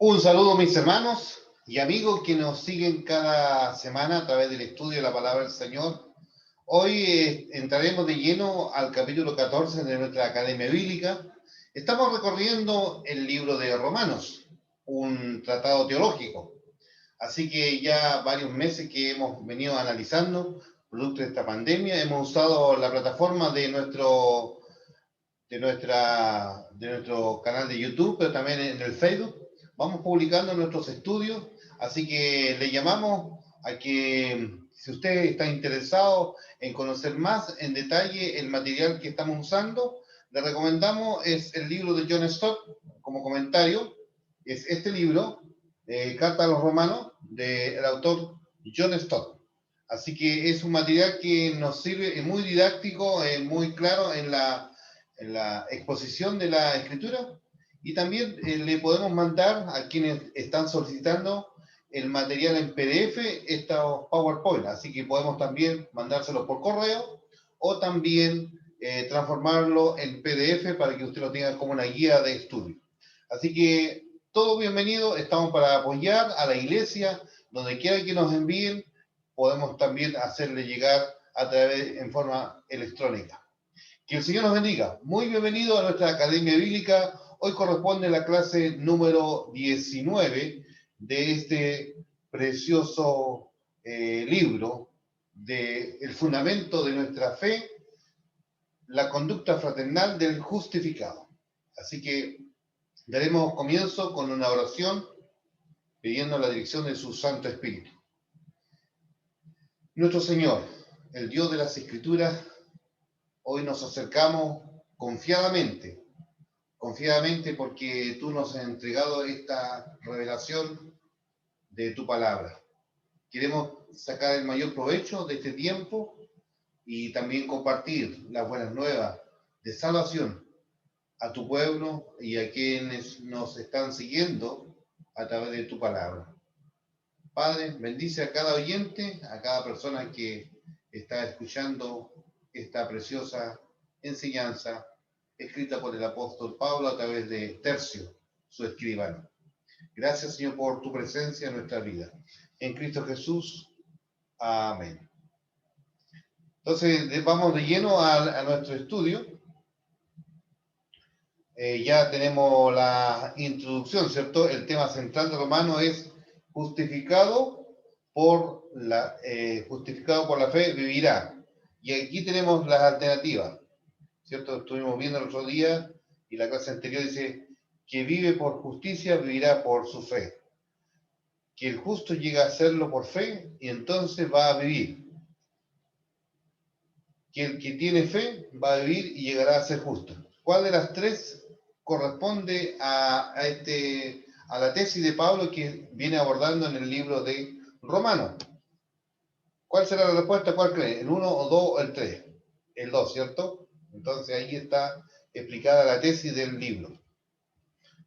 Un saludo, mis hermanos y amigos que nos siguen cada semana a través del estudio de la palabra del Señor. Hoy entraremos de lleno al capítulo 14 de nuestra Academia Bíblica. Estamos recorriendo el libro de Romanos, un tratado teológico. Así que ya varios meses que hemos venido analizando, producto de esta pandemia, hemos usado la plataforma de nuestro canal de YouTube, pero también en el Facebook. Vamos publicando nuestros estudios, así que le llamamos a que, si usted está interesado en conocer más en detalle el material que estamos usando, le recomendamos es el libro de John Stott, como comentario, es este libro, Carta a los Romanos, del autor John Stott. Así que es un material que nos sirve, es muy didáctico, muy claro en la exposición de la escritura, y también le podemos mandar a quienes están solicitando el material en PDF, estos PowerPoint, así que podemos también mandárselo por correo o también transformarlo en PDF para que usted lo tenga como una guía de estudio. Así que todo bienvenido, estamos para apoyar a la iglesia, donde quiera que nos envíen, podemos también hacerle llegar a través en forma electrónica. Que el Señor nos bendiga. Muy bienvenido a nuestra Academia Bíblica. Hoy corresponde la clase número 19 de este precioso libro de El fundamento de nuestra fe, la conducta fraternal del justificado. Así que daremos comienzo con una oración pidiendo la dirección de su Santo Espíritu. Nuestro Señor, el Dios de las Escrituras, hoy nos acercamos confiadamente porque tú nos has entregado esta revelación de tu palabra. Queremos sacar el mayor provecho de este tiempo y también compartir las buenas nuevas de salvación a tu pueblo y a quienes nos están siguiendo a través de tu palabra. Padre, bendice a cada oyente, a cada persona que está escuchando esta preciosa enseñanza escrita por el apóstol Pablo a través de Tercio, su escribano. Gracias, Señor, por tu presencia en nuestra vida. En Cristo Jesús. Amén. Entonces, vamos de lleno a nuestro estudio. Ya tenemos la introducción, ¿cierto? El tema central de Romano es justificado por la fe, vivirá. Y aquí tenemos las alternativas, ¿cierto? Estuvimos viendo el otro día y la clase anterior dice que vive por justicia, vivirá por su fe. Que el justo llega a hacerlo por fe y entonces va a vivir. Que el que tiene fe va a vivir y llegará a ser justo. ¿Cuál de las tres corresponde a la tesis de Pablo que viene abordando en el libro de Romanos? ¿Cuál será la respuesta? ¿Cuál cree? ¿El 1 o 2 o el 3? El 2, ¿cierto? Entonces ahí está explicada la tesis del libro.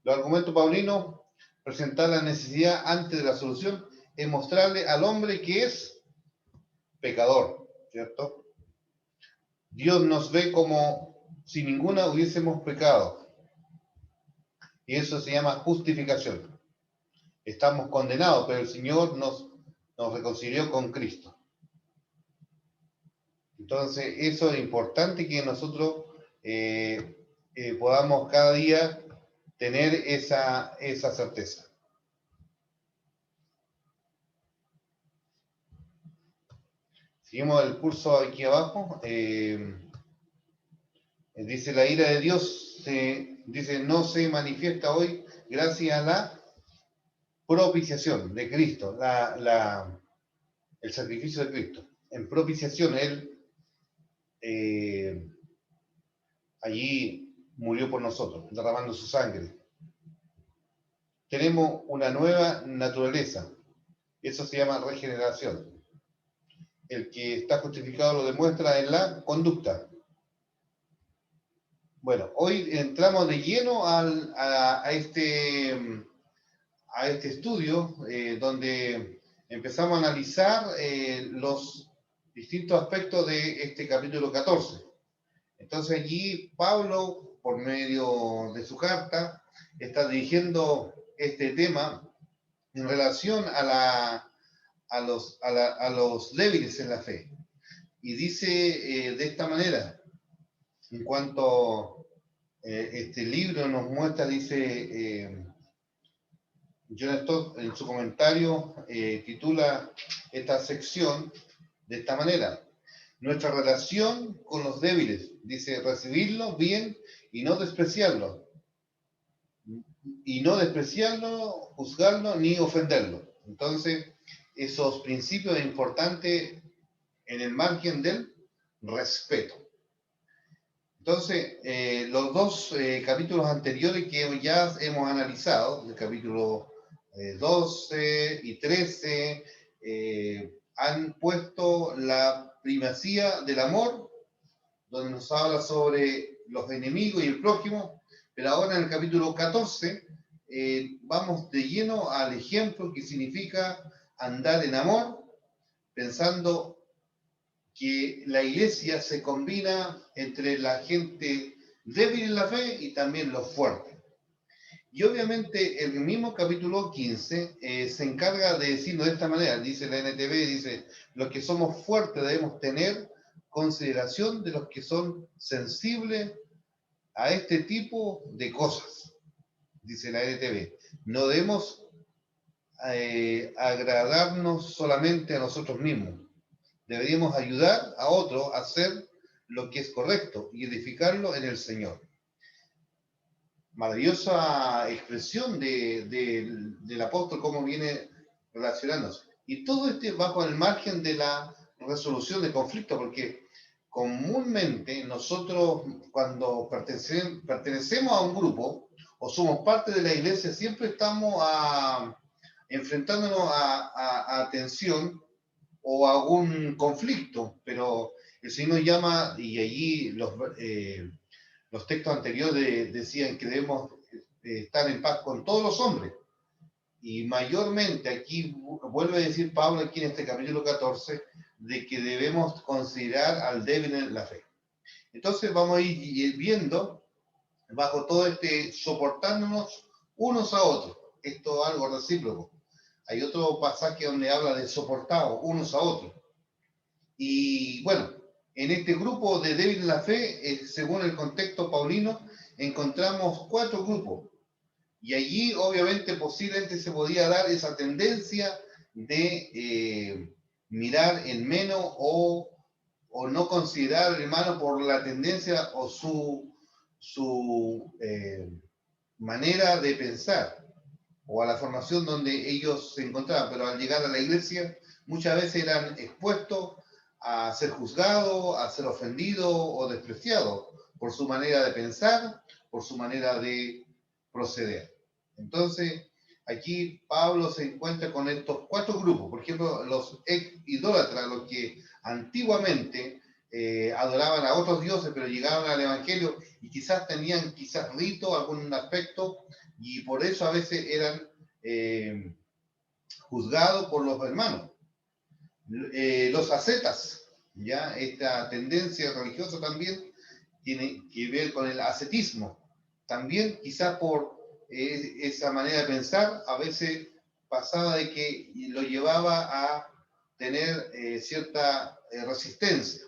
Los argumentos paulinos: presentar la necesidad antes de la solución, es mostrarle al hombre que es pecador, ¿cierto? Dios nos ve como si ninguna hubiésemos pecado. Y eso se llama justificación. Estamos condenados, pero el Señor nos reconcilió con Cristo. Entonces, eso es importante que nosotros podamos cada día tener esa certeza. Seguimos el curso aquí abajo. Dice: la ira de Dios no se manifiesta hoy gracias a la propiciación de Cristo, el sacrificio de Cristo. En propiciación, Él allí murió por nosotros, derramando su sangre. Tenemos una nueva naturaleza. Eso se llama regeneración. El que está justificado lo demuestra en la conducta. Bueno, hoy entramos de lleno a este estudio donde empezamos a analizar los distintos aspectos de este capítulo 14. Entonces allí Pablo, por medio de su carta, está dirigiendo este tema en relación a los débiles en la fe. Y dice de esta manera, en cuanto este libro nos muestra, dice, John Stott en su comentario titula esta sección de esta manera: nuestra relación con los débiles, dice, recibirlo bien y no despreciarlo, juzgarlo ni ofenderlo. Entonces, esos principios importantes en el margen del respeto. Entonces, los dos capítulos anteriores que ya hemos analizado, el capítulo 12 y 13, han puesto la primacía del amor, donde nos habla sobre los enemigos y el prójimo, pero ahora en el capítulo 14 vamos de lleno al ejemplo que significa andar en amor, pensando que la iglesia se combina entre la gente débil en la fe y también los fuertes. Y obviamente el mismo capítulo 15 se encarga de decirlo de esta manera, dice la NTV, dice, los que somos fuertes debemos tener consideración de los que son sensibles a este tipo de cosas, dice la NTV. No debemos agradarnos solamente a nosotros mismos. Deberíamos ayudar a otro a hacer lo que es correcto y edificarlo en el Señor. Maravillosa expresión del apóstol, cómo viene relacionándose. Y todo bajo el margen de la resolución de conflictos, porque comúnmente nosotros cuando pertenecemos a un grupo o somos parte de la iglesia, siempre estamos enfrentándonos a tensión o a algún conflicto, pero el Señor nos llama, y allí los textos anteriores decían que debemos estar en paz con todos los hombres. Y mayormente aquí vuelve a decir Pablo aquí en este capítulo 14 de que debemos considerar al débil en la fe. Entonces vamos a ir viendo bajo todo soportándonos unos a otros. Esto es algo recíproco. Hay otro pasaje donde habla de soportados unos a otros. Y bueno, en este grupo de débiles en la fe, según el contexto paulino, encontramos 4 grupos. Y allí, obviamente, posiblemente se podía dar esa tendencia de mirar en menos o no considerar al hermano por la tendencia o su manera de pensar o a la formación donde ellos se encontraban, pero al llegar a la iglesia muchas veces eran expuestos a ser juzgados, a ser ofendidos o despreciados por su manera de pensar, por su manera de proceder. Entonces, aquí Pablo se encuentra con estos 4 grupos, por ejemplo, los idólatras, los que antiguamente adoraban a otros dioses, pero llegaban al Evangelio y quizás tenían rito, algún aspecto, y por eso a veces eran juzgados por los hermanos. Los ascetas, ya esta tendencia religiosa también tiene que ver con el ascetismo. También quizás por esa manera de pensar, a veces pasaba de que lo llevaba a tener cierta resistencia.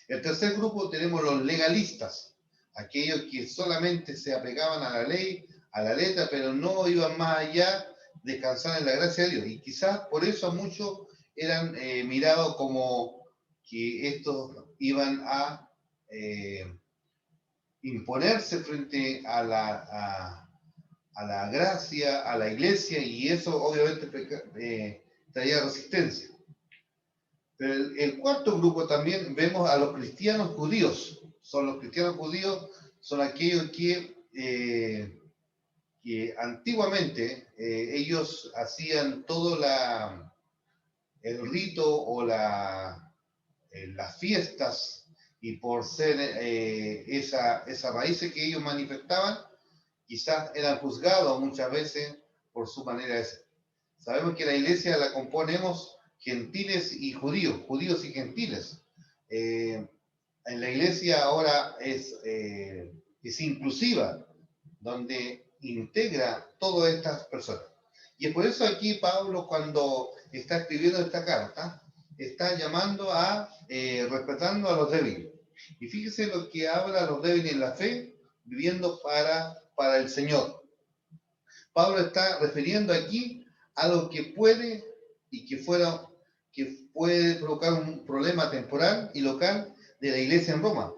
El tercer grupo tenemos los legalistas, aquellos que solamente se apegaban a la ley, a la letra, pero no iban más allá, descansar en la gracia de Dios. Y quizás por eso muchos eran mirados como que estos iban a imponerse frente a la gracia, a la iglesia, y eso obviamente traía resistencia. Pero el cuarto grupo también vemos a los cristianos judíos. Los cristianos judíos son aquellos que antiguamente ellos hacían todo el rito o las fiestas, y por ser esa raíz que ellos manifestaban, quizás eran juzgados muchas veces por su manera de ser. Sabemos que la iglesia la componemos gentiles y judíos, judíos y gentiles. En la iglesia ahora es inclusiva, donde integra todas estas personas. Y es por eso aquí Pablo, cuando está escribiendo esta carta, está llamando a respetando a los débiles. Y fíjese lo que habla a los débiles en la fe, viviendo para el Señor. Pablo está refiriendo aquí a lo que puede y que puede provocar un problema temporal y local de la iglesia en Roma,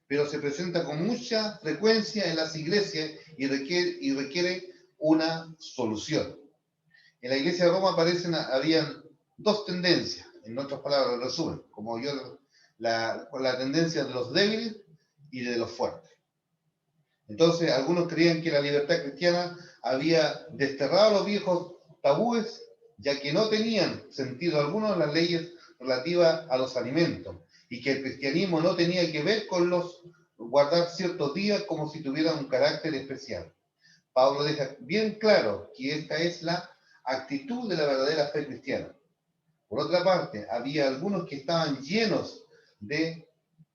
pero se presenta con mucha frecuencia en las iglesias y requiere una solución. En la iglesia de Roma habían dos tendencias, en otras palabras, resumen, como yo, la tendencia de los débiles y de los fuertes. Entonces, algunos creían que la libertad cristiana había desterrado los viejos tabúes, ya que no tenían sentido alguno las leyes relativas a los alimentos, y que el cristianismo no tenía que ver con los guardar ciertos días como si tuvieran un carácter especial. Pablo deja bien claro que esta es la actitud de la verdadera fe cristiana. Por otra parte, había algunos que estaban llenos de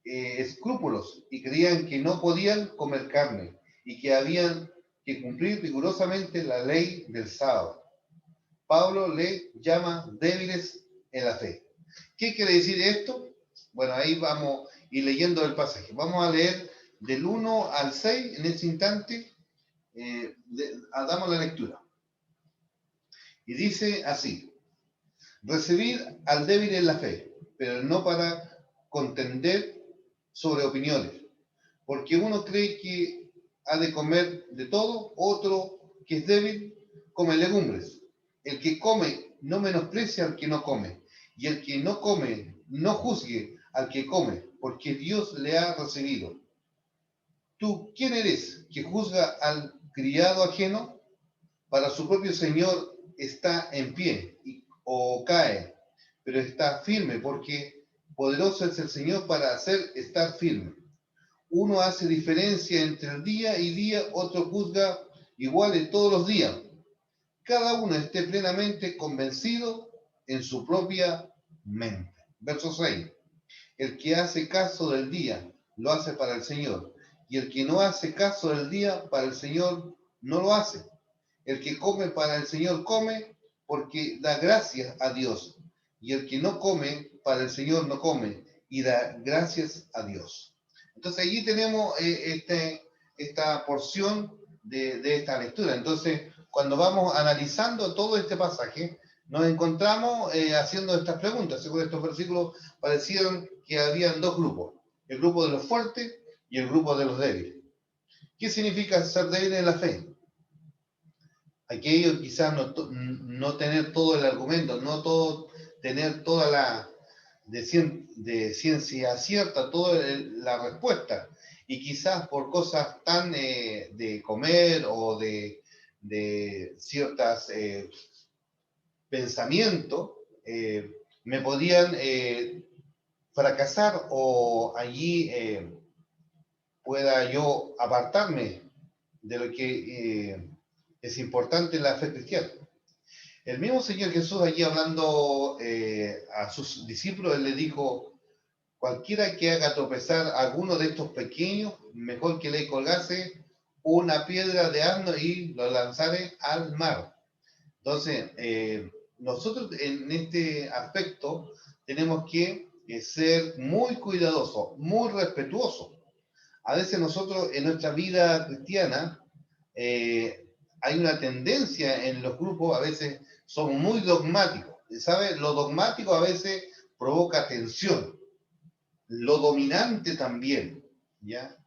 escrúpulos y creían que no podían comer carne y que habían que cumplir rigurosamente la ley del sábado. Pablo le llama débiles en la fe. ¿Qué quiere decir esto? Bueno, ahí vamos a ir leyendo el pasaje. Vamos a leer del 1 al 6 en ese instante. Damos la lectura. Y dice así: recibid al débil en la fe, pero no para contender sobre opiniones, porque uno cree que ha de comer de todo, otro que es débil come legumbres. El que come no menosprecia al que no come, y el que no come no juzgue al que come, porque Dios le ha recibido. ¿Tú quién eres que juzga al criado ajeno? Para su propio Señor está en pie o cae, pero está firme, porque poderoso es el Señor para hacer estar firme. Uno hace diferencia entre el día y día, otro juzga iguales todos los días. Cada uno esté plenamente convencido en su propia mente. Verso 6. El que hace caso del día, lo hace para el Señor, y el que no hace caso del día, para el Señor no lo hace. El que come para el Señor come porque da gracias a Dios, y el que no come para el Señor no come y da gracias a Dios. Entonces allí tenemos esta porción de esta lectura. Entonces, cuando vamos analizando todo este pasaje, nos encontramos haciendo estas preguntas. Según estos versículos, parecieron que habían dos grupos: el grupo de los fuertes y el grupo de los débiles. ¿Qué significa ser débil en la fe? Aquello quizás no tener todo el argumento, tener toda la de ciencia cierta, toda la respuesta. Y quizás por cosas tan de comer o de ciertas pensamientos, me podían fracasar o allí pueda yo apartarme de lo que es importante en la fe cristiana. El mismo Señor Jesús allí hablando a sus discípulos, él le dijo: cualquiera que haga tropezar a alguno de estos pequeños, mejor que le colgase una piedra de asno y lo lanzare al mar. Entonces, nosotros en este aspecto tenemos que ser muy cuidadosos, muy respetuosos. A veces nosotros en nuestra vida cristiana hay una tendencia en los grupos, a veces son muy dogmáticos. ¿Sabe? Lo dogmático a veces provoca tensión. Lo dominante también, ¿ya?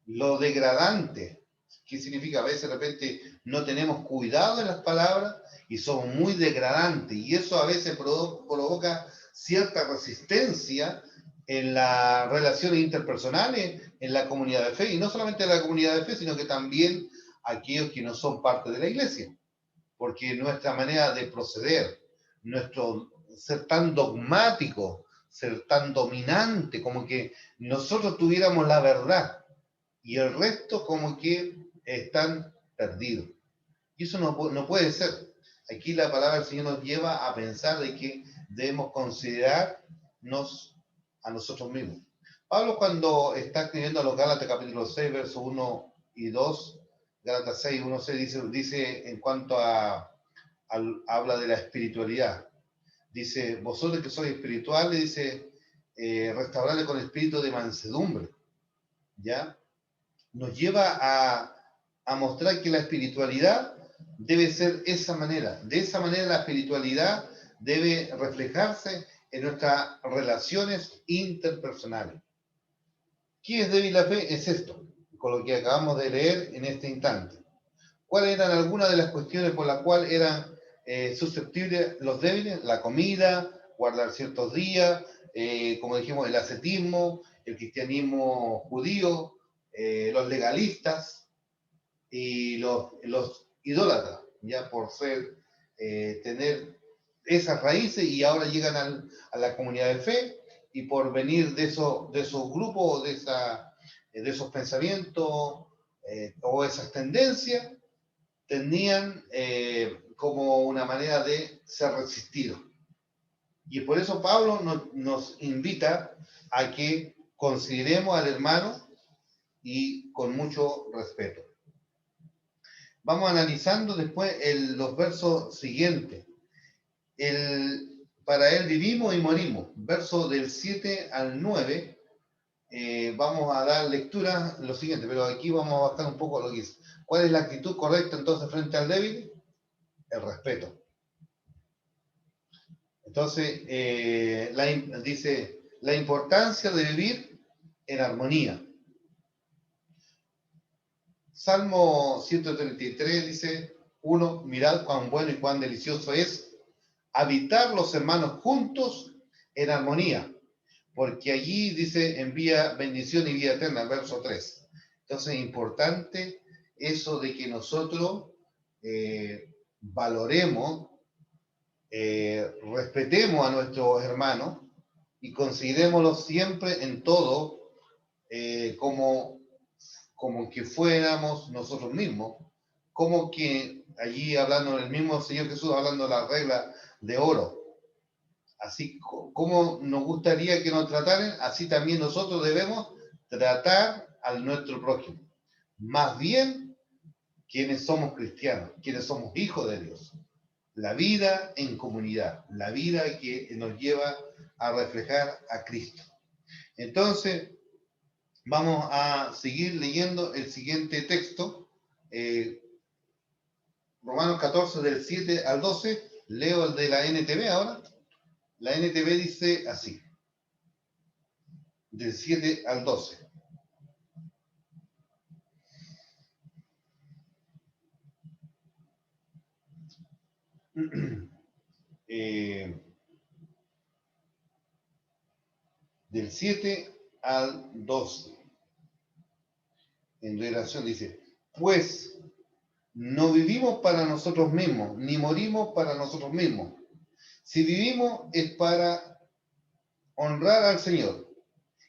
Lo degradante, ¿qué significa? A veces de repente no tenemos cuidado en las palabras y son muy degradantes, y eso a veces provoca cierta resistencia en las relaciones interpersonales, en la comunidad de fe, y no solamente en la comunidad de fe, sino que también aquellos que no son parte de la iglesia, porque nuestra manera de proceder, nuestro ser tan dogmático, ser tan dominante, como que nosotros tuviéramos la verdad y el resto como que están perdidos. Y eso no puede ser. Aquí la palabra del Señor nos lleva a pensar de que debemos considerarnos a nosotros mismos. Pablo, cuando está escribiendo a los Gálatas capítulo 6, verso 1 y 2, Gálatas 6, 1, 6 dice en cuanto habla de la espiritualidad. Dice, vosotros que sois espirituales, dice, restaurarle con espíritu de mansedumbre, ¿ya? Nos lleva a mostrar que la espiritualidad debe ser esa manera. De esa manera la espiritualidad debe reflejarse en nuestras relaciones interpersonales. ¿Qué es débil la fe? Es esto, con lo que acabamos de leer en este instante. ¿Cuáles eran algunas de las cuestiones por las cuales eran susceptibles los débiles? La comida, guardar ciertos días, como dijimos, el ascetismo, el cristianismo judío, los legalistas y los idólatras, ya por tener esas raíces y ahora llegan a la comunidad de fe y por venir de esos grupos, de esos pensamientos o esas tendencias, tenían como una manera de ser resistidos. Y por eso Pablo nos invita a que consideremos al hermano y con mucho respeto. Vamos analizando después los versos siguientes. Para él vivimos y morimos. Verso del 7 al 9. Vamos a dar lectura lo siguiente, pero aquí vamos a bajar un poco lo que dice. ¿Cuál es la actitud correcta entonces frente al débil? El respeto. Entonces, dice, la importancia de vivir en armonía. Salmo 133 dice, 1, mirad cuán bueno y cuán delicioso es habitar los hermanos juntos en armonía, porque allí dice, envía bendición y vida eterna, verso 3. Entonces, es importante eso de que nosotros valoremos, respetemos a nuestros hermanos y considerémoslos siempre en todo como que fuéramos nosotros mismos, como que allí hablando del mismo Señor Jesús, hablando de la regla de oro. Así como nos gustaría que nos trataran, así también nosotros debemos tratar a nuestro prójimo. Más bien, quienes somos cristianos, quienes somos hijos de Dios. La vida en comunidad, la vida que nos lleva a reflejar a Cristo. Entonces, vamos a seguir leyendo el siguiente texto, Romanos 14 del 7 al 12, leo el de la NTV ahora. La NTV dice así, del 7 al 12. Del 7 al 12. En relación dice, pues no vivimos para nosotros mismos, ni morimos para nosotros mismos. Si vivimos es para honrar al Señor,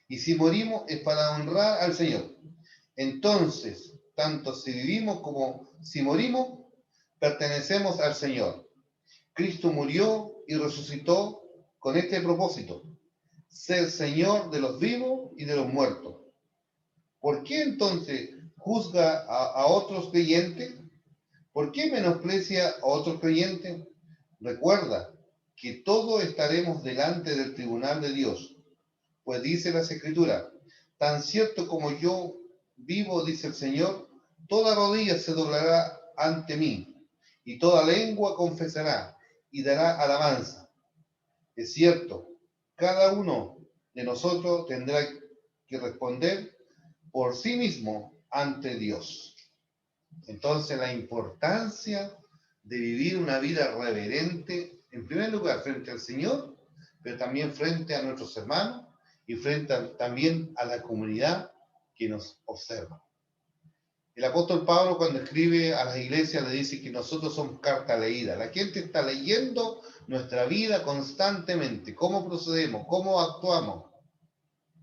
y si morimos es para honrar al Señor. Entonces, tanto si vivimos como si morimos, pertenecemos al Señor. Cristo murió y resucitó con este propósito, ser Señor de los vivos y de los muertos. ¿Por qué entonces juzga a otros creyentes? ¿Por qué menosprecia a otros creyentes? Recuerda que todos estaremos delante del tribunal de Dios, pues dice las Escrituras, tan cierto como yo vivo, dice el Señor, toda rodilla se doblará ante mí, y toda lengua confesará y dará alabanza. Es cierto, cada uno de nosotros tendrá que responder por sí mismo ante Dios. Entonces, la importancia de vivir una vida reverente, en primer lugar, frente al Señor, pero también frente a nuestros hermanos y frente también a la comunidad que nos observa. El apóstol Pablo, cuando escribe a las iglesias, le dice que nosotros somos carta leída. La gente está leyendo nuestra vida constantemente, cómo procedemos, cómo actuamos.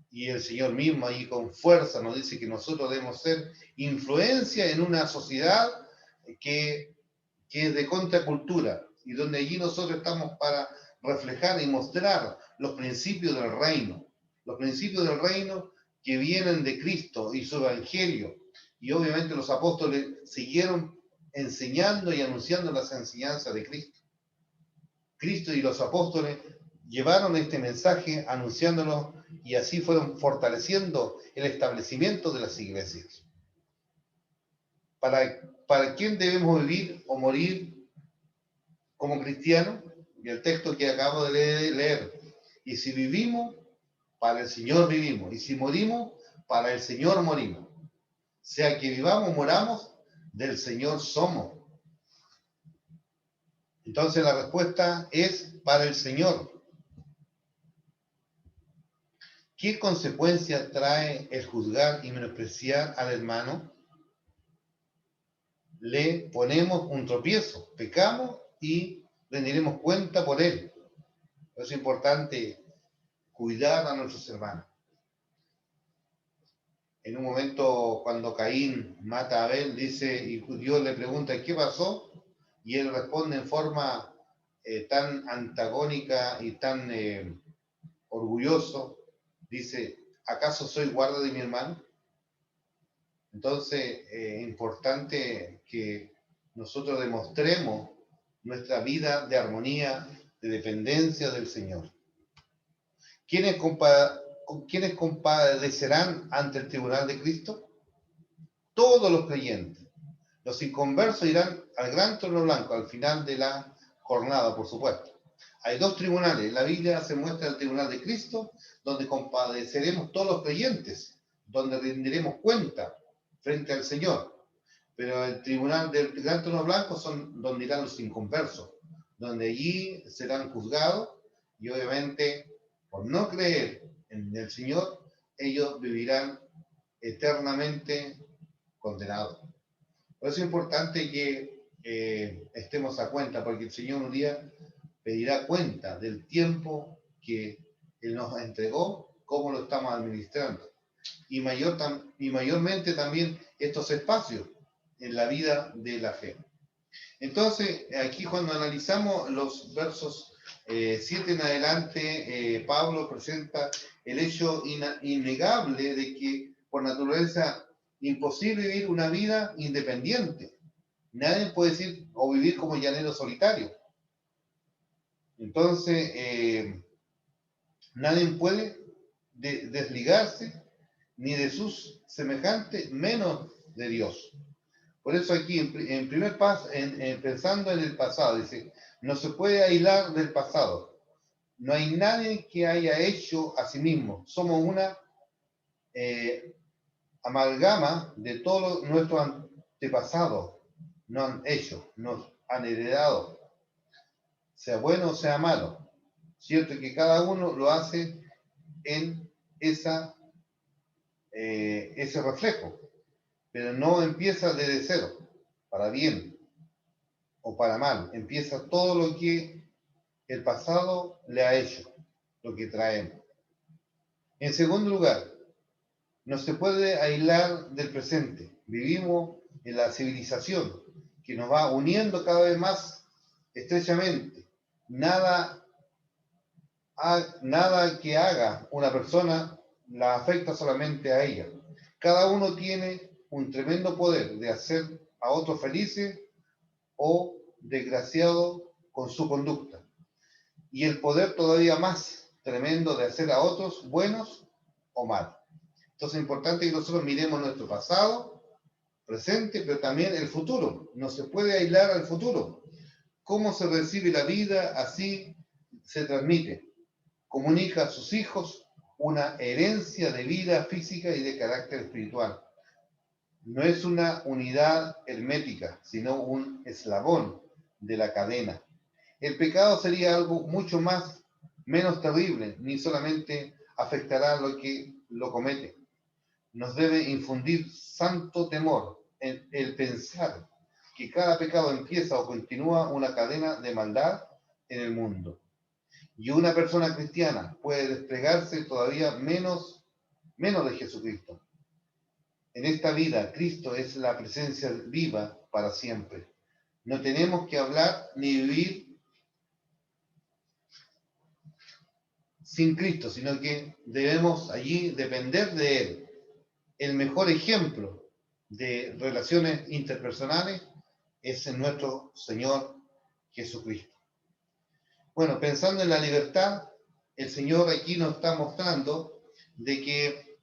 Y el Señor mismo ahí con fuerza nos dice que nosotros debemos ser influencia en una sociedad que es de contracultura y donde allí nosotros estamos para reflejar y mostrar los principios del reino que vienen de Cristo y su evangelio, Y obviamente los apóstoles siguieron enseñando y anunciando las enseñanzas de Cristo. Cristo y los apóstoles llevaron este mensaje anunciándolo y así fueron fortaleciendo el establecimiento de las iglesias. ¿Para quién debemos vivir o morir como cristianos? Y el texto que acabo de leer. Y si vivimos, para el Señor vivimos. Y si morimos, para el Señor morimos. Sea que vivamos o moramos, del Señor somos. Entonces la respuesta es para el Señor. ¿Qué consecuencia trae el juzgar y menospreciar al hermano? Le ponemos un tropiezo, pecamos y rendiremos cuenta por él. Es importante cuidar a nuestros hermanos. En un momento, cuando Caín mata a Abel, dice, y Dios le pregunta, ¿qué pasó? Y él responde en forma tan antagónica y tan orgulloso, dice, ¿acaso soy guarda de mi hermano? Entonces, es importante que nosotros demostremos nuestra vida de armonía, de dependencia del Señor. ¿Quiénes compadecerán ante el tribunal de Cristo? Todos los creyentes. Los inconversos irán al gran trono blanco al final de la jornada, por supuesto. Hay dos tribunales. En la Biblia se muestra el tribunal de Cristo, donde compadeceremos todos los creyentes, donde rendiremos cuenta frente al Señor. Pero el tribunal del gran trono blanco son donde irán los inconversos, donde allí serán juzgados y obviamente por no creer en el Señor, ellos vivirán eternamente condenados. Por eso es importante que estemos a cuenta, porque el Señor un día pedirá cuenta del tiempo que Él nos entregó, cómo lo estamos administrando. Y mayormente también estos espacios en la vida de la fe. Entonces, aquí cuando analizamos los versos 7 en adelante, Pablo presenta el hecho innegable de que por naturaleza imposible vivir una vida independiente. Nadie puede decir o vivir como llanero solitario. Entonces, nadie puede desligarse ni de sus semejantes, menos de Dios. Por eso aquí, en primer paso, pensando en el pasado, dice, no se puede aislar del pasado. No hay nadie que haya hecho a sí mismo. Somos una amalgama de todos nuestros antepasados. Nos han hecho, nos han heredado, sea bueno o sea malo. Cierto que cada uno lo hace en ese reflejo, pero no empieza desde cero, para bien o para mal. Empieza todo lo que el pasado le ha hecho, lo que traemos. En segundo lugar, no se puede aislar del presente. Vivimos en la civilización que nos va uniendo cada vez más estrechamente. Nada que haga una persona la afecta solamente a ella. Cada uno tiene un tremendo poder de hacer a otros felices o desgraciados con su conducta. Y el poder todavía más tremendo de hacer a otros buenos o malos. Entonces es importante que nosotros miremos nuestro pasado, presente, pero también el futuro. No se puede aislar al futuro. Cómo se recibe la vida, así se transmite. Comunica a sus hijos una herencia de vida física y de carácter espiritual. No es una unidad hermética, sino un eslabón de la cadena. El pecado sería algo mucho menos terrible, ni solamente afectará a lo que lo comete. Nos debe infundir santo temor en el pensar que cada pecado empieza o continúa una cadena de maldad en el mundo. Y una persona cristiana puede desplegarse todavía menos de Jesucristo. En esta vida, Cristo es la presencia viva para siempre. No tenemos que hablar ni vivir sin Cristo, sino que debemos allí depender de Él. El mejor ejemplo de relaciones interpersonales es en nuestro Señor Jesucristo. Bueno, pensando en la libertad, el Señor aquí nos está mostrando de que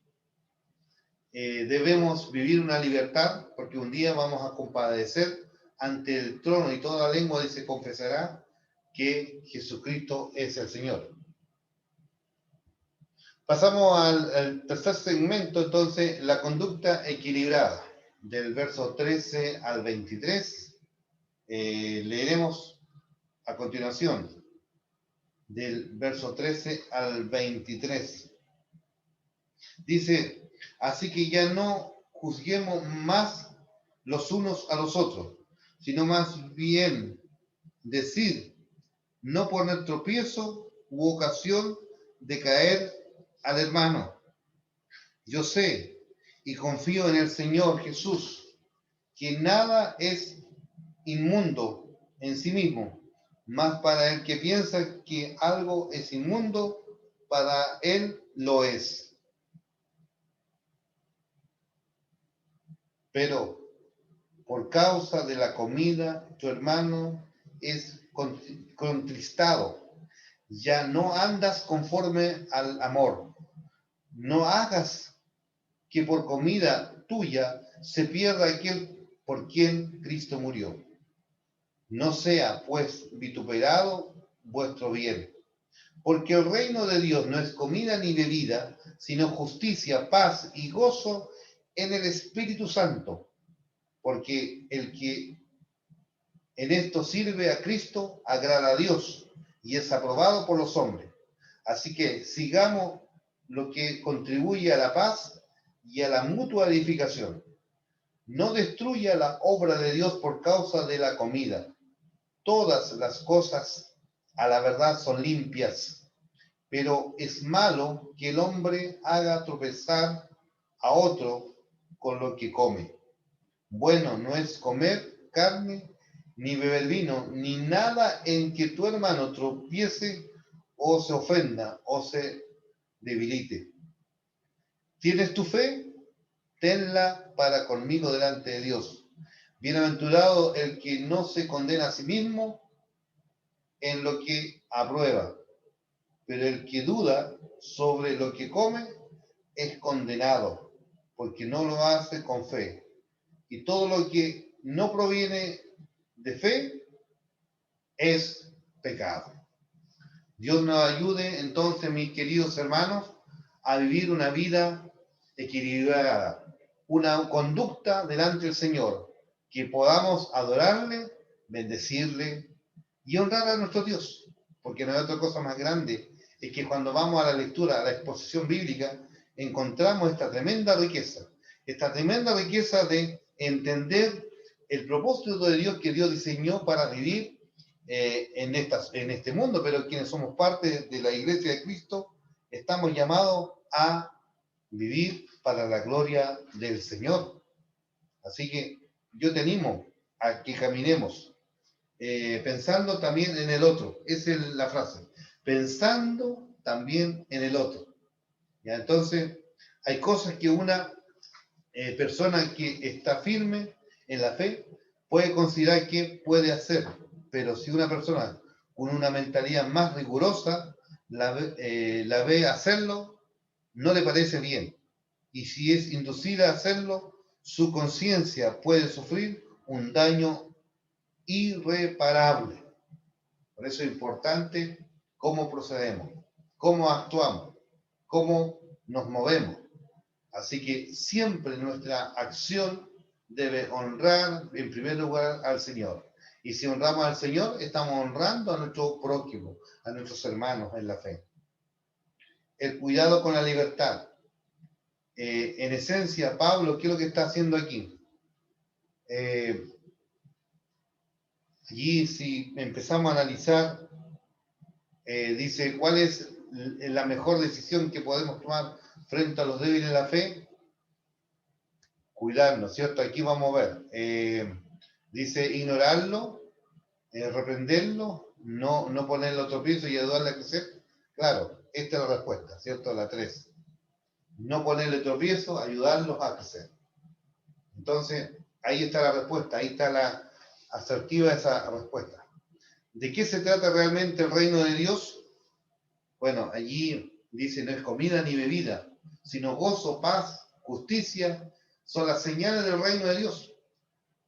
debemos vivir una libertad, porque un día vamos a compadecer ante el trono y toda lengua dice confesará que Jesucristo es el Señor. Pasamos al tercer segmento, entonces, la conducta equilibrada, del verso 13 al 23. Leeremos a continuación, del verso 13 al 23. Dice, así que ya no juzguemos más los unos a los otros, sino más bien decir, no poner tropiezo u ocasión de caer al hermano. Yo sé y confío en el Señor Jesús, que nada es inmundo en sí mismo, mas para el que piensa que algo es inmundo, para él lo es. Pero por causa de la comida, tu hermano es contristado. Ya no andas conforme al amor. No hagas que por comida tuya se pierda aquel por quien Cristo murió. No sea, pues, vituperado vuestro bien. Porque el reino de Dios no es comida ni bebida, sino justicia, paz y gozo en el Espíritu Santo. Porque el que en esto sirve a Cristo agrada a Dios y es aprobado por los hombres. Así que sigamos lo que contribuye a la paz y a la mutua edificación. No destruya la obra de Dios por causa de la comida. Todas las cosas a la verdad son limpias, pero es malo que el hombre haga tropezar a otro con lo que come. Bueno no es comer carne, ni beber vino, ni nada en que tu hermano tropiece o se ofenda o se debilite. ¿Tienes tu fe? Tenla para conmigo delante de Dios. Bienaventurado el que no se condena a sí mismo en lo que aprueba, pero el que duda sobre lo que come es condenado, porque no lo hace con fe. Y todo lo que no proviene de fe es pecado. Dios nos ayude entonces, mis queridos hermanos, a vivir una vida equilibrada, una conducta delante del Señor, que podamos adorarle, bendecirle y honrar a nuestro Dios, porque no hay otra cosa más grande, es que cuando vamos a la lectura, a la exposición bíblica, encontramos esta tremenda riqueza de entender el propósito de Dios que Dios diseñó para vivir en este mundo, pero quienes somos parte de la iglesia de Cristo, estamos llamados a vivir para la gloria del Señor. Así que yo te animo a que caminemos pensando también en el otro. Esa es la frase. Pensando también en el otro. ¿Ya? Entonces, hay cosas que una persona que está firme en la fe puede considerar que puede hacer, pero si una persona con una mentalidad más rigurosa la ve hacerlo, no le parece bien. Y si es inducida a hacerlo, su conciencia puede sufrir un daño irreparable. Por eso es importante cómo procedemos, cómo actuamos, cómo nos movemos. Así que siempre nuestra acción debe honrar en primer lugar al Señor. Y si honramos al Señor, estamos honrando a nuestro prójimo, a nuestros hermanos en la fe. El cuidado con la libertad. En esencia, Pablo, ¿qué es lo que está haciendo aquí? Allí, si empezamos a analizar, dice, ¿cuál es la mejor decisión que podemos tomar frente a los débiles de la fe? Cuidarnos, ¿cierto? Aquí vamos a ver. Dice, ignorarlo, reprenderlo, no ponerlo tropiezo y ayudarle a crecer. Claro, esta es la respuesta, ¿cierto? La 3. No ponerle tropiezo, ayudarlos a crecer. Entonces, ahí está la respuesta, ahí está la asertiva esa respuesta. ¿De qué se trata realmente el reino de Dios? Bueno, allí dice, no es comida ni bebida, sino gozo, paz, justicia, son las señales del reino de Dios.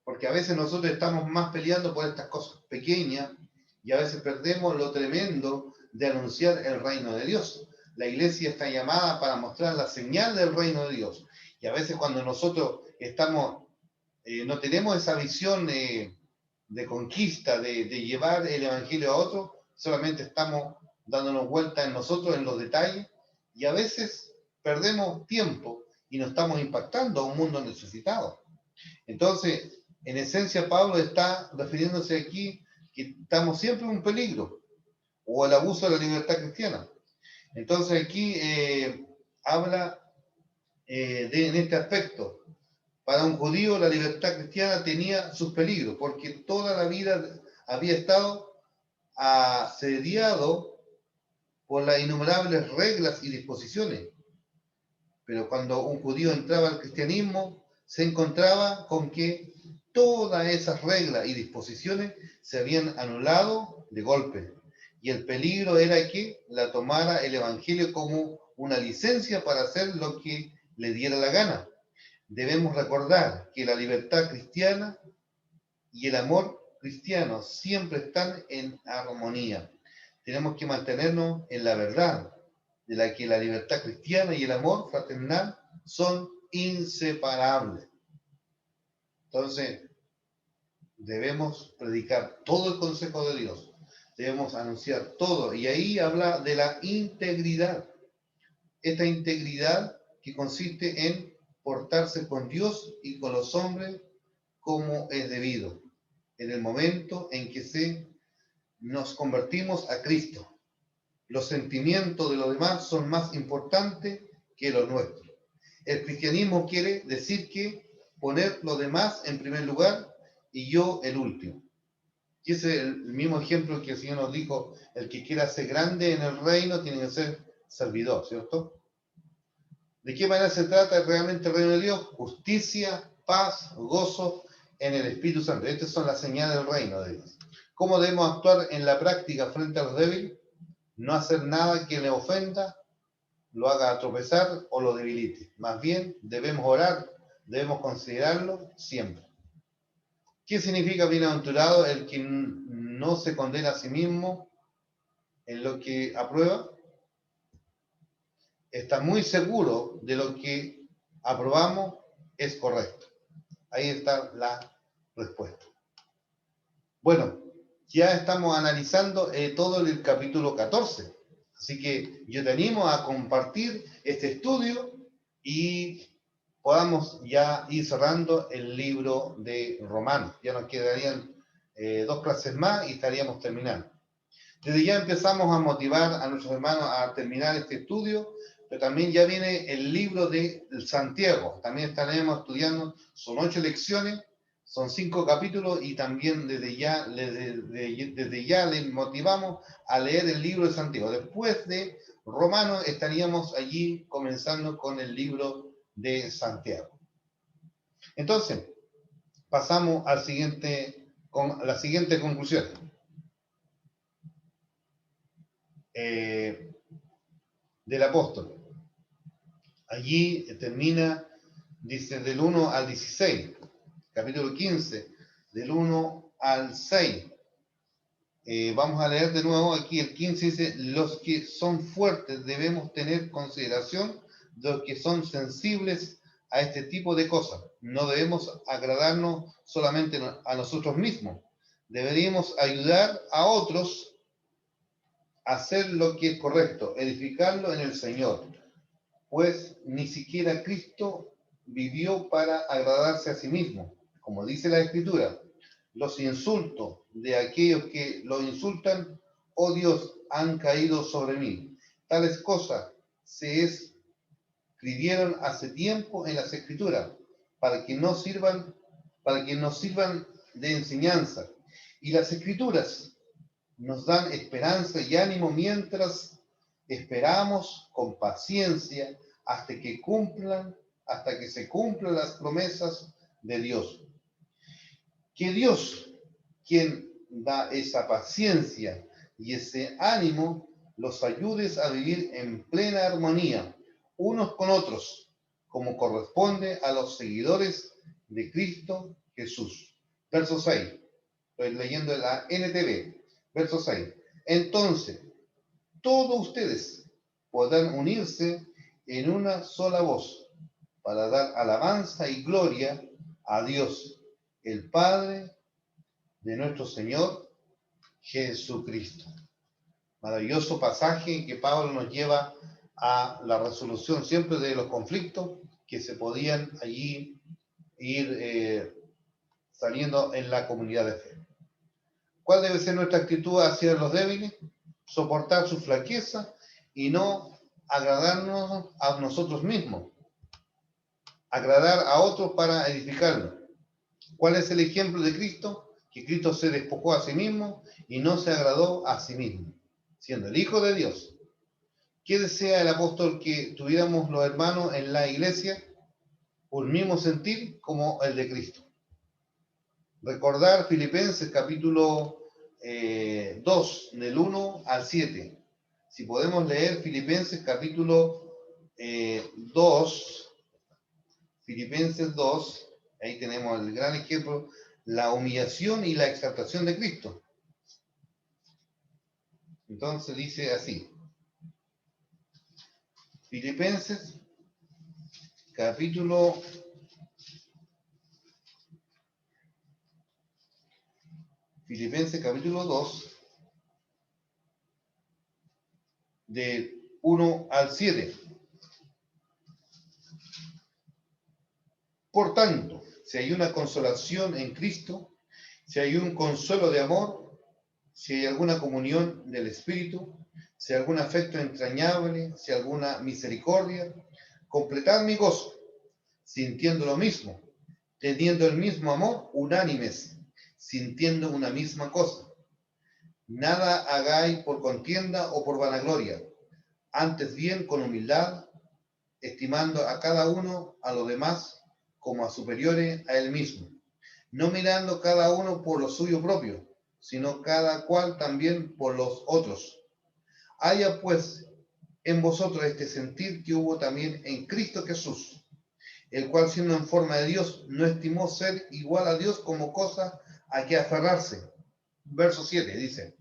Porque a veces nosotros estamos más peleando por estas cosas pequeñas y a veces perdemos lo tremendo de anunciar el reino de Dios. La iglesia está llamada para mostrar la señal del reino de Dios. Y a veces cuando nosotros estamos, no tenemos esa visión de conquista, de llevar el evangelio a otro, solamente estamos dándonos vuelta en nosotros, en los detalles, y a veces perdemos tiempo y nos estamos impactando a un mundo necesitado. Entonces, en esencia, Pablo está refiriéndose aquí que estamos siempre en un peligro o el abuso de la libertad cristiana. Entonces, aquí habla en este aspecto. Para un judío, la libertad cristiana tenía sus peligros, porque toda la vida había estado asediado por las innumerables reglas y disposiciones. Pero cuando un judío entraba al cristianismo, se encontraba con que todas esas reglas y disposiciones se habían anulado de golpe. Y el peligro era que la tomara el Evangelio como una licencia para hacer lo que le diera la gana. Debemos recordar que la libertad cristiana y el amor cristiano siempre están en armonía. Tenemos que mantenernos en la verdad, de la que la libertad cristiana y el amor fraternal son inseparables. Entonces, debemos predicar todo el consejo de Dios, debemos anunciar todo, y ahí habla de la integridad. Esta integridad que consiste en portarse con Dios y con los hombres como es debido, en el momento en que nos convertimos a Cristo. Los sentimientos de los demás son más importantes que los nuestros. El cristianismo quiere decir que poner los demás en primer lugar y yo el último. Y ese es el mismo ejemplo que el Señor nos dijo, el que quiera ser grande en el reino tiene que ser servidor, ¿cierto? ¿De qué manera se trata realmente el reino de Dios? Justicia, paz, gozo en el Espíritu Santo. Estas son las señales del reino de Dios. ¿Cómo debemos actuar en la práctica frente a los débiles? No hacer nada que le ofenda, lo haga tropezar o lo debilite. Más bien, debemos orar, debemos considerarlo siempre. ¿Qué significa bienaventurado? El que no se condena a sí mismo en lo que aprueba. Está muy seguro de lo que aprobamos es correcto. Ahí está la respuesta. Bueno, ya estamos analizando todo el capítulo 14. Así que yo te animo a compartir este estudio y podamos ya ir cerrando el libro de Romanos. Ya nos quedarían 2 clases más y estaríamos terminando. Desde ya empezamos a motivar a nuestros hermanos a terminar este estudio, pero también ya viene el libro de Santiago. También estaremos estudiando, son 8 lecciones, son 5 capítulos y también desde ya les motivamos a leer el libro de Santiago. Después de Romanos estaríamos allí comenzando con el libro de Santiago. Entonces, pasamos al con la siguiente conclusión. Del apóstol. Allí termina, dice, del 1 al 16, capítulo 15, del 1 al 6. Vamos a leer de nuevo aquí el 15, dice, los que son fuertes debemos tener consideración de los que son sensibles a este tipo de cosas. No debemos agradarnos solamente a nosotros mismos. Deberíamos ayudar a otros a hacer lo que es correcto, edificarlo en el Señor. Pues ni siquiera Cristo vivió para agradarse a sí mismo. Como dice la Escritura, los insultos de aquellos que lo insultan, oh Dios, han caído sobre mí. Tales cosas se escribieron hace tiempo en las Escrituras para que nos sirvan de enseñanza. Y las Escrituras nos dan esperanza y ánimo mientras esperamos con paciencia hasta que se cumplan las promesas de Dios. Que Dios, quien da esa paciencia y ese ánimo, los ayudes a vivir en plena armonía unos con otros, como corresponde a los seguidores de Cristo Jesús. Verso 6. Estoy leyendo la NTV. Verso 6. Entonces, todos ustedes podrán unirse en una sola voz para dar alabanza y gloria a Dios, el Padre de nuestro Señor Jesucristo. Maravilloso pasaje que Pablo nos lleva a la resolución siempre de los conflictos que se podían allí ir saliendo en la comunidad de fe. ¿Cuál debe ser nuestra actitud hacia los débiles? Soportar su flaqueza y no agradarnos a nosotros mismos, agradar a otros para edificarnos. ¿Cuál es el ejemplo de Cristo? Que Cristo se despojó a sí mismo y no se agradó a sí mismo, siendo el Hijo de Dios. ¿Qué desea el apóstol que tuviéramos los hermanos en la iglesia? Un mismo sentir como el de Cristo. Recordar Filipenses capítulo 2, del 1 al 7. Si podemos leer Filipenses capítulo 2, Filipenses 2, ahí tenemos el gran ejemplo, la humillación y la exaltación de Cristo. Entonces dice así, Filipenses capítulo 2, de 1 al 7. Por tanto, si hay una consolación en Cristo, si hay un consuelo de amor, si hay alguna comunión del Espíritu, si hay algún afecto entrañable, si hay alguna misericordia, completad mi gozo, sintiendo lo mismo, teniendo el mismo amor, unánimes, sintiendo una misma cosa. Nada hagáis por contienda o por vanagloria, antes bien con humildad, estimando a cada uno a los demás como a superiores a él mismo, no mirando cada uno por lo suyo propio, sino cada cual también por los otros. Haya pues en vosotros este sentir que hubo también en Cristo Jesús, el cual siendo en forma de Dios, no estimó ser igual a Dios como cosa a que aferrarse. Verso 7 dice,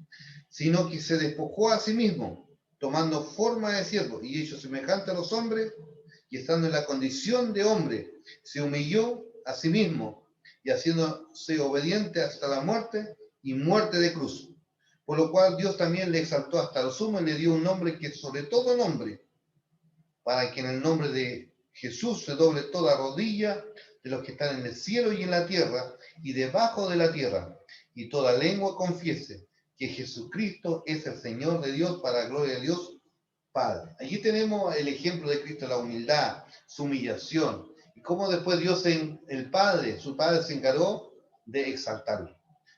sino que se despojó a sí mismo, tomando forma de siervo y hecho semejante a los hombres, y estando en la condición de hombre, se humilló a sí mismo, y haciéndose obediente hasta la muerte y muerte de cruz. Por lo cual Dios también le exaltó hasta lo sumo y le dio un nombre que es sobre todo nombre, para que en el nombre de Jesús se doble toda rodilla de los que están en el cielo y en la tierra y debajo de la tierra, y toda lengua confiese que Jesucristo es el Señor de Dios, para la gloria de Dios Padre. Allí tenemos el ejemplo de Cristo, la humildad, su humillación, y cómo después Dios, el Padre, su Padre, se encargó de exaltarlo.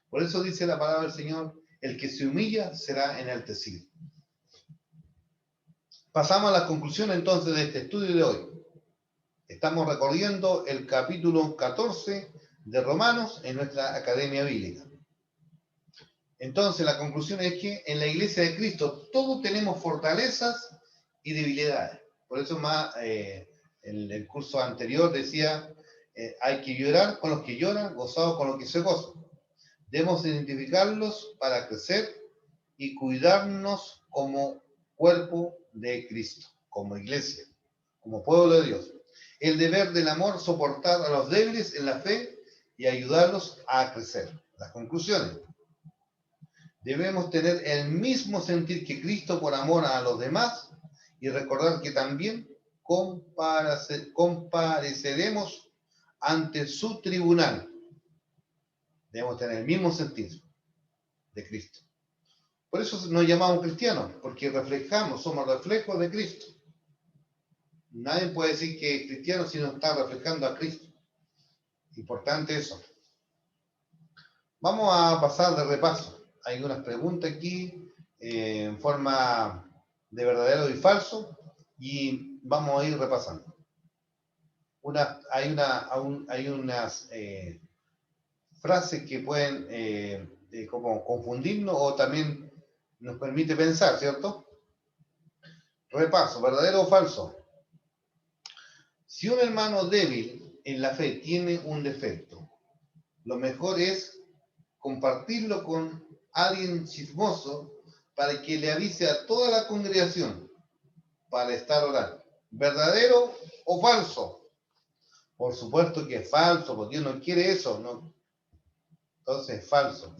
Por eso dice la palabra del Señor, el que se humilla será enaltecido. Pasamos a la conclusión entonces de este estudio de hoy. Estamos recorriendo el capítulo 14 de Romanos en nuestra Academia Bíblica. Entonces la conclusión es que en la iglesia de Cristo todos tenemos fortalezas y debilidades. Por eso más el curso anterior decía, hay que llorar con los que lloran, gozados con los que se gozan. Debemos identificarlos para crecer y cuidarnos como cuerpo de Cristo, como iglesia, como pueblo de Dios. El deber del amor, soportar a los débiles en la fe y ayudarlos a crecer. Las conclusiones. Debemos tener el mismo sentir que Cristo por amor a los demás y recordar que también compareceremos ante su tribunal. Debemos tener el mismo sentir de Cristo. Por eso nos llamamos cristianos, porque reflejamos, somos reflejos de Cristo. Nadie puede decir que es cristiano si no está reflejando a Cristo. Importante eso. Vamos a pasar de repaso. Hay unas preguntas aquí en forma de verdadero y falso y vamos a ir repasando. hay unas frases que pueden como confundirnos o también nos permite pensar, ¿cierto? Repaso, ¿verdadero o falso? Si un hermano débil en la fe tiene un defecto, lo mejor es compartirlo con alguien chismoso para que le avise a toda la congregación para estar orando. ¿Verdadero o falso? Por supuesto que es falso, porque Dios no quiere eso, ¿no? Entonces es falso.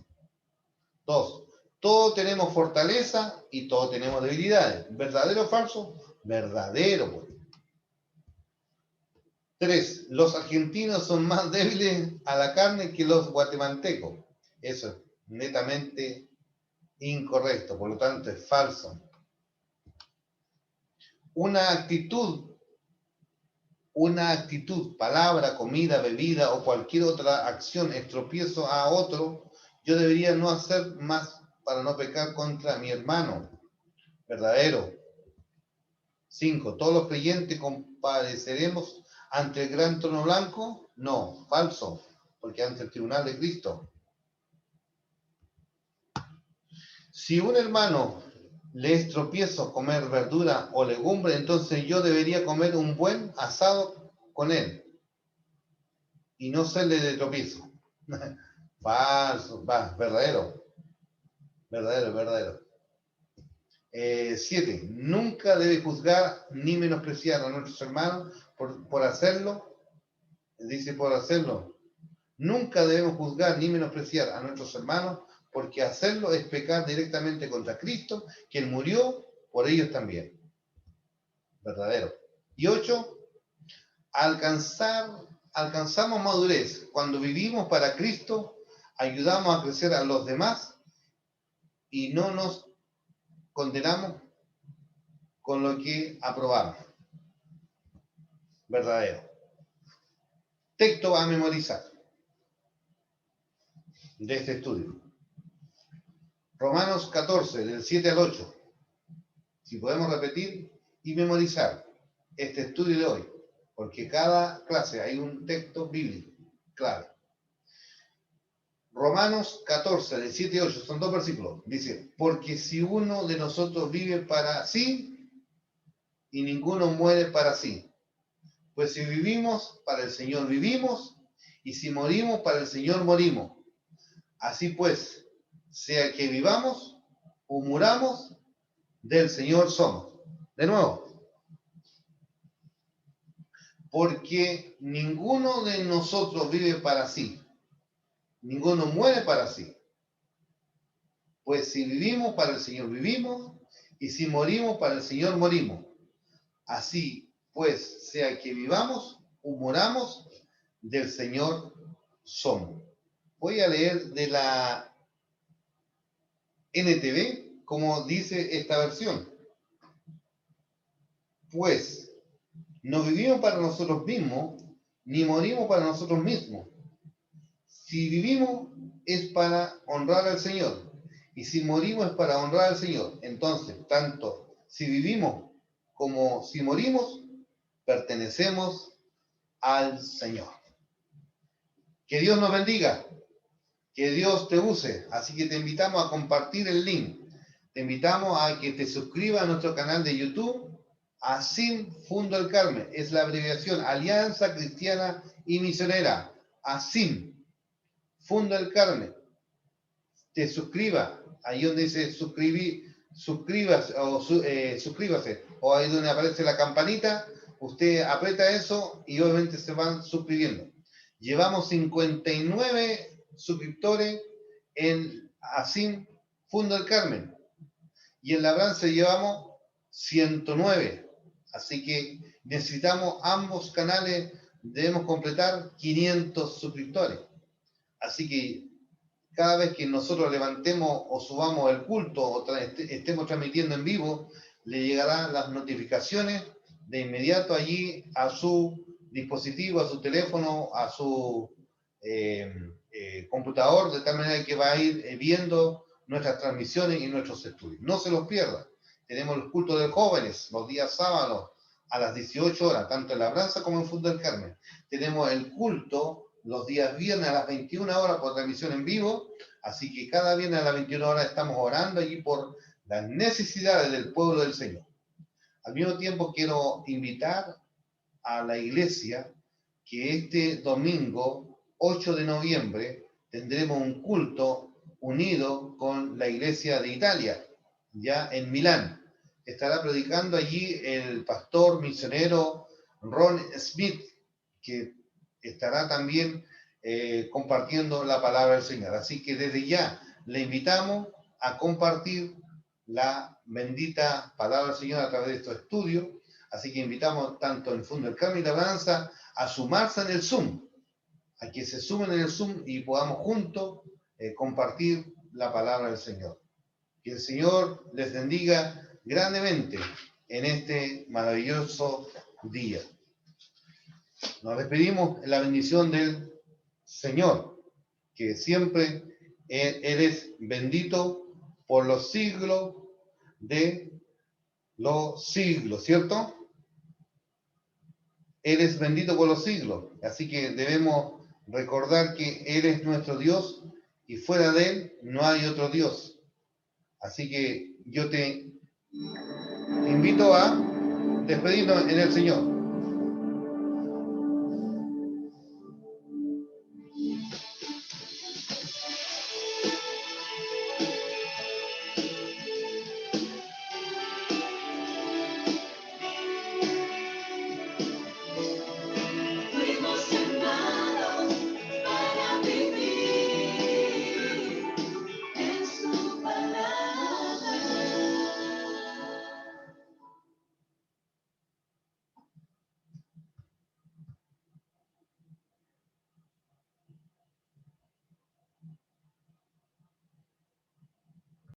2. Todos tenemos fortaleza y todos tenemos debilidades. ¿Verdadero o falso? Verdadero. 3. Los argentinos son más débiles a la carne que los guatemaltecos. Eso es netamente incorrecto, por lo tanto es falso. Una actitud, palabra, comida, bebida o cualquier otra acción estropiezo a otro, yo debería no hacer más para no pecar contra mi hermano. Verdadero. 5. ¿Todos los creyentes compareceremos ante el gran trono blanco? No, falso, porque ante el tribunal de Cristo. Si un hermano le es tropiezo comer verdura o legumbre, entonces yo debería comer un buen asado con él y no serle de tropiezo. Falso, verdadero. Verdadero. 7. Nunca debe juzgar ni menospreciar a nuestros hermanos por hacerlo. Dice por hacerlo. Nunca debemos juzgar ni menospreciar a nuestros hermanos, porque hacerlo es pecar directamente contra Cristo, quien murió por ellos también. Verdadero. Y 8. Alcanzamos madurez cuando vivimos para Cristo, ayudamos a crecer a los demás y no nos condenamos con lo que aprobamos. Verdadero. Texto a memorizar de este estudio. Romanos 14, del 7 al 8. Si podemos repetir y memorizar este estudio de hoy, porque cada clase hay un texto bíblico clave. Romanos 14, del 7 y 8, son 2 versículos. Dice, porque si uno de nosotros vive para sí y ninguno muere para sí, pues si vivimos, para el Señor vivimos, y si morimos, para el Señor morimos. Así pues, sea que vivamos o muramos, del Señor somos. De nuevo, porque ninguno de nosotros vive para sí, ninguno muere para sí. Pues si vivimos, para el Señor vivimos, y si morimos, para el Señor morimos. Así pues, sea que vivamos o muramos, del Señor somos. Voy a leer de la NTV como dice esta versión. Pues no vivimos para nosotros mismos, ni morimos para nosotros mismos. Si vivimos es para honrar al Señor, y si morimos es para honrar al Señor. Entonces, tanto si vivimos como si morimos, pertenecemos al Señor. Que Dios nos bendiga, que Dios te use. Así que te invitamos a compartir el link. Te invitamos a que te suscribas a nuestro canal de YouTube, ASIM Fundo El Carmen. Es la abreviación Alianza Cristiana y Misionera. ASIM Fundo El Carmen. Te suscriba, ahí donde dice suscríbase o ahí donde aparece la campanita, usted aprieta eso y obviamente se van suscribiendo. Llevamos 59 suscriptores en ASIM Fundo El Carmen y en Labranza llevamos 109, así que necesitamos ambos canales, debemos completar 500 suscriptores, así que cada vez que nosotros levantemos o subamos el culto o estemos transmitiendo en vivo, le llegarán las notificaciones de inmediato allí a su dispositivo, a su teléfono, a su computador, de tal manera que va a ir viendo nuestras transmisiones y nuestros estudios. No se los pierda. Tenemos el culto de jóvenes los días sábados a las 18 horas, tanto en Labranza como en Fundo del Carmen. Tenemos el culto los días viernes a las 21 horas por transmisión en vivo, así que cada viernes a las 21 horas estamos orando allí por las necesidades del pueblo del Señor. Al mismo tiempo quiero invitar a la iglesia que este domingo 8 de noviembre tendremos un culto unido con la iglesia de Italia, ya en Milán. Estará predicando allí el pastor misionero Ron Smith, que estará también compartiendo la palabra del Señor. Así que desde ya le invitamos a compartir la bendita palabra del Señor a través de estos estudios. Así que invitamos tanto en Fundo del Carmen y Labranza a sumarse en el Zoom, a que se sumen en el Zoom y podamos juntos compartir la palabra del Señor. Que el Señor les bendiga grandemente en este maravilloso día. Nos despedimos en la bendición del Señor, que siempre Él es bendito por los siglos de los siglos, ¿cierto? Él es bendito por los siglos, así que debemos recordar que Él es nuestro Dios y fuera de Él no hay otro Dios. Así que yo te invito a despedirnos en el Señor.